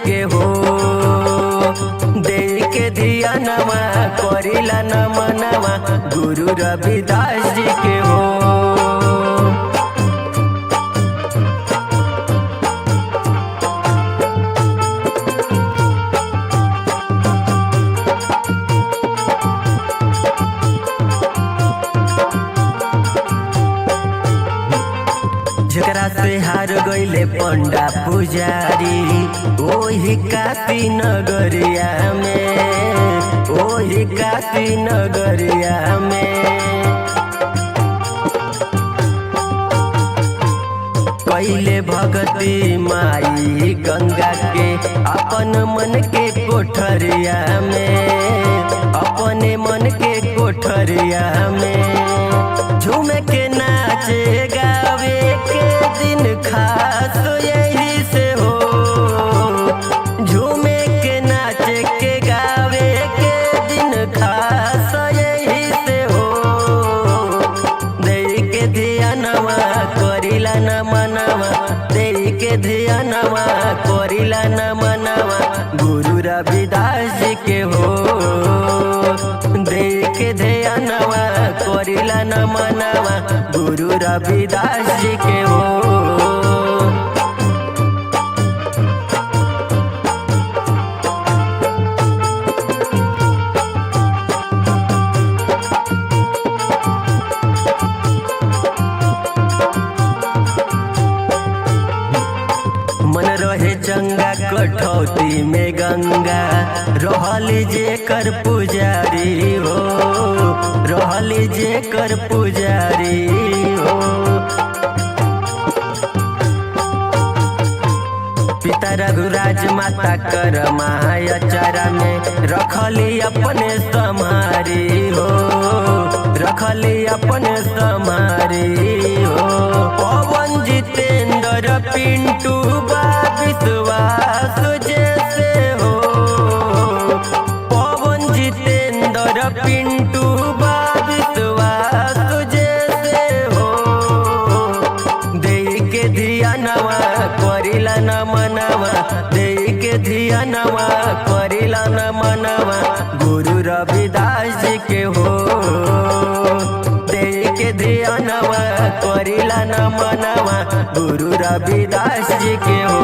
के हो। दे के धिया नवा करिला नमनवा गुरु रविदास जी के हो। झगड़ा से हार गईले पंडा पुजारी ओही काशी नगरिया में, ओही काशी नगरिया में। कैले भगती माई गंगा के अपन मन के कोठरिया में, अपने मन के कोठरिया में। झूमे के नाचे गावे के दिन खास यही से हो। झूमे के नाचे के गावे के दिन खास यही से हो। दे के ध्यानवा करिला न मनवा, दे के ध्यानवा करिला न मनवा गुरु रविदास जी के हो। दे के ध्यानवा करिला न मनवा गुरु रविदास जी के हो। मन रहे चंगा कठौती में गंगा रहली जे कर पुजारी हो, रहली जे कर पुजारी हो। पिता रघुराज माता कर मायाचारा में रखली अपने समारी हो, रखली अपने समारी हो। पवन जितेंद्र पिंटू बा विश्वास जैसे हो। पवन जितेंद्र पिंटू बा विश्वास जैसे हो। दे के धियानवा करिला न मनवा, दे के धियानवा करिला न मनवा गुरु रविदास जी के हो। दे के धियानवा करिला न मनवा गुरु रविदास जी के हो।